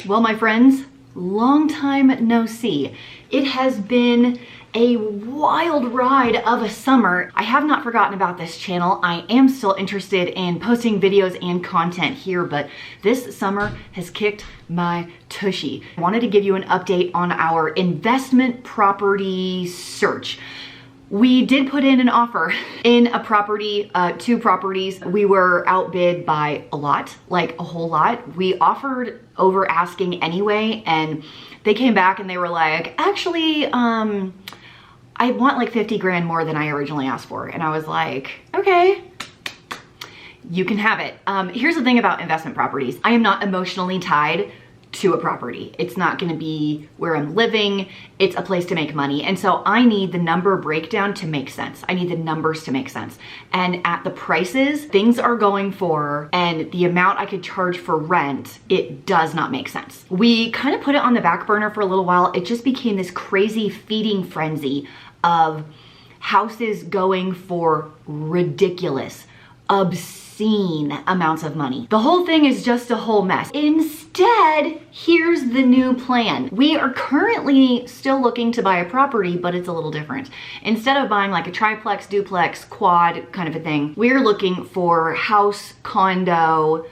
Well, my friends, long time no see. It has been a wild ride of a summer. I have not forgotten about this channel. I am still interested in posting videos and content here, but this summer has kicked my tushy. I wanted to give you an update on our investment property search. We did put in an offer in a property, 2 properties. We were outbid by a lot, like a whole lot. We offered over asking anyway, and they came back and they were like, actually, I want like 50 grand more than I originally asked for. And I was like, okay, you can have it. Here's the thing about investment properties. I am not emotionally tied to a property. It's not gonna be where I'm living. It's a place to make money. And so I need the number breakdown to make sense. I need the numbers to make sense. And at the prices things are going for and the amount I could charge for rent, it does not make sense. We kind of put it on the back burner for a little while. It just became this crazy feeding frenzy of houses going for ridiculous, obscene amounts of money. The whole thing is just a whole mess. Instead, here's the new plan. We are currently still looking to buy a property, but it's a little different. Instead of buying like a triplex, duplex, quad kind of a thing, we're looking for house, condo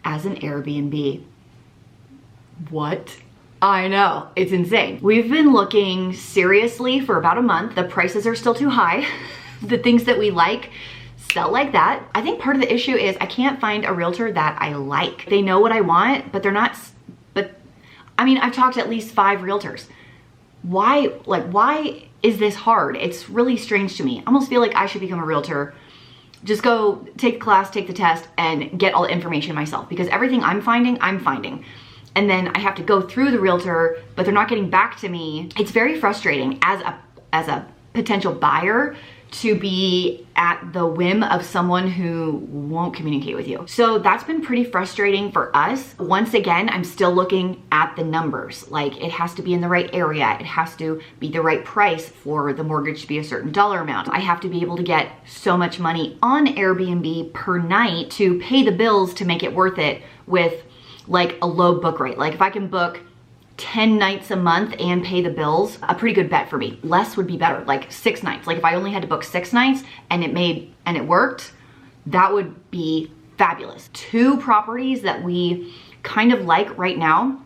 as an Airbnb. What? I know, it's insane. We've been looking seriously for about a month. The prices are still too high. The things that we like sell like that. I think part of the issue is I can't find a realtor that I like. They know what I want, but they're not, I mean, I've talked to at least 5 realtors. Why is this hard? It's really strange to me. I almost feel like I should become a realtor. Just go take the class, take the test, and get all the information myself, because everything I'm finding. And then I have to go through the realtor, but they're not getting back to me. It's very frustrating as a potential buyer to be at the whim of someone who won't communicate with you. So that's been pretty frustrating for us. Once again, I'm still looking at the numbers. Like, it has to be in the right area. It has to be the right price for the mortgage to be a certain dollar amount. I have to be able to get so much money on Airbnb per night to pay the bills to make it worth it with like a low book rate. Like if I can book 10 nights a month and pay the bills, a pretty good bet for me. Less would be better, like 6 nights. Like if I only had to book 6 nights and it worked, that would be fabulous. 2 properties that we kind of like right now.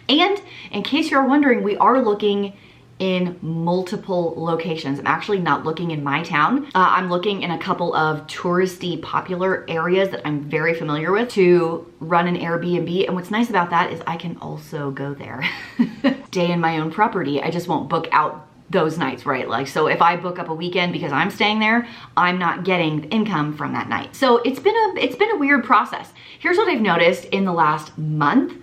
And in case you're wondering, we are looking in multiple locations. I'm actually not looking in my town. I'm looking in a couple of touristy popular areas that I'm very familiar with to run an Airbnb. And what's nice about that is I can also go there, stay in my own property. I just won't book out those nights, right? Like, so if I book up a weekend because I'm staying there, I'm not getting income from that night. So it's been a weird process. Here's what I've noticed in the last month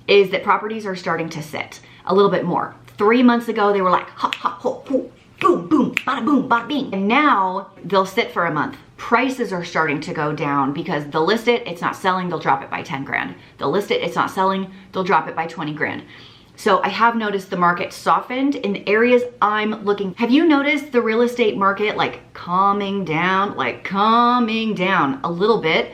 is that properties are starting to sit a little bit more. 3 months ago, they were like, hop, hop, hop, boom, boom, bada boom, bada bing. And now they'll sit for a month. Prices are starting to go down because they'll list it, it's not selling, they'll drop it by 10 grand. They'll list it, it's not selling, they'll drop it by 20 grand. So I have noticed the market softened in the areas I'm looking. Have you noticed the real estate market like calming down a little bit?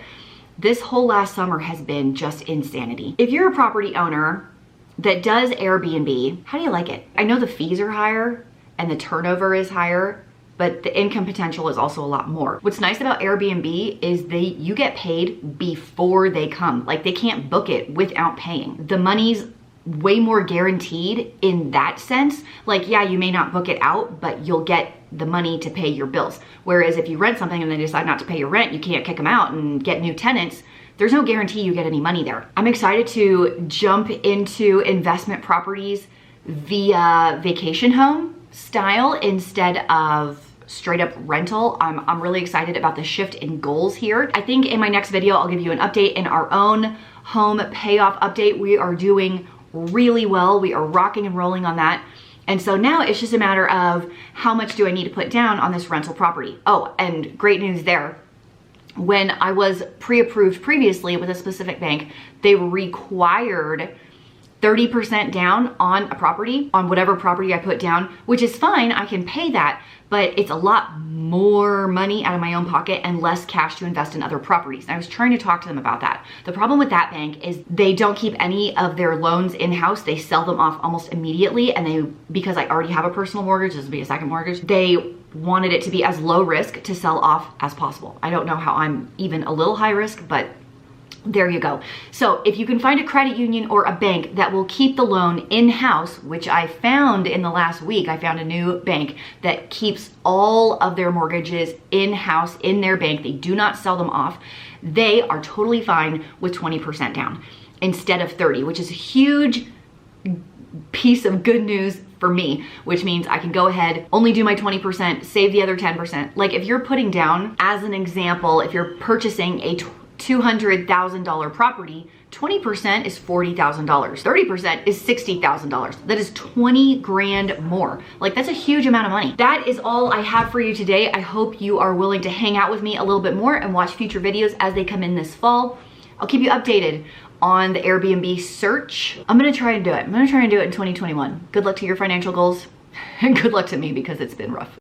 This whole last summer has been just insanity. If you're a property owner that does Airbnb, how do you like it? I know the fees are higher and the turnover is higher, but the income potential is also a lot more. What's nice about Airbnb is you get paid before they come. Like, they can't book it without paying. The money's way more guaranteed in that sense. Like, yeah, you may not book it out, but you'll get the money to pay your bills. Whereas if you rent something and they decide not to pay your rent, you can't kick them out and get new tenants. There's no guarantee you get any money there. I'm excited to jump into investment properties via vacation home style instead of straight up rental. I'm really excited about the shift in goals here. I think in my next video, I'll give you an update in our own home payoff update. We are doing really well. We are rocking and rolling on that. And so now it's just a matter of how much do I need to put down on this rental property. Oh, and great news there. When I was pre-approved previously with a specific bank, they required 30% down on a property, on whatever property I put down, which is fine, I can pay that, but it's a lot more money out of my own pocket and less cash to invest in other properties. And I was trying to talk to them about that. The problem with that bank is they don't keep any of their loans in-house. They sell them off almost immediately, and because I already have a personal mortgage, this will be a second mortgage, they wanted it to be as low risk to sell off as possible. I don't know how I'm even a little high risk, but there you go. So if you can find a credit union or a bank that will keep the loan in-house, which I found in the last week, I found a new bank that keeps all of their mortgages in-house in their bank. They do not sell them off. They are totally fine with 20% down instead of 30, which is a huge piece of good news for me, which means I can go ahead, only do my 20%, save the other 10%. Like if you're putting down, as an example, if you're purchasing a $200,000 property, 20% is $40,000. 30% is $60,000. That is 20 grand more. Like that's a huge amount of money. That is all I have for you today. I hope you are willing to hang out with me a little bit more and watch future videos as they come in this fall. I'll keep you updated on the Airbnb search. I'm gonna try and do it. I'm gonna try and do it in 2021. Good luck to your financial goals and good luck to me because it's been rough.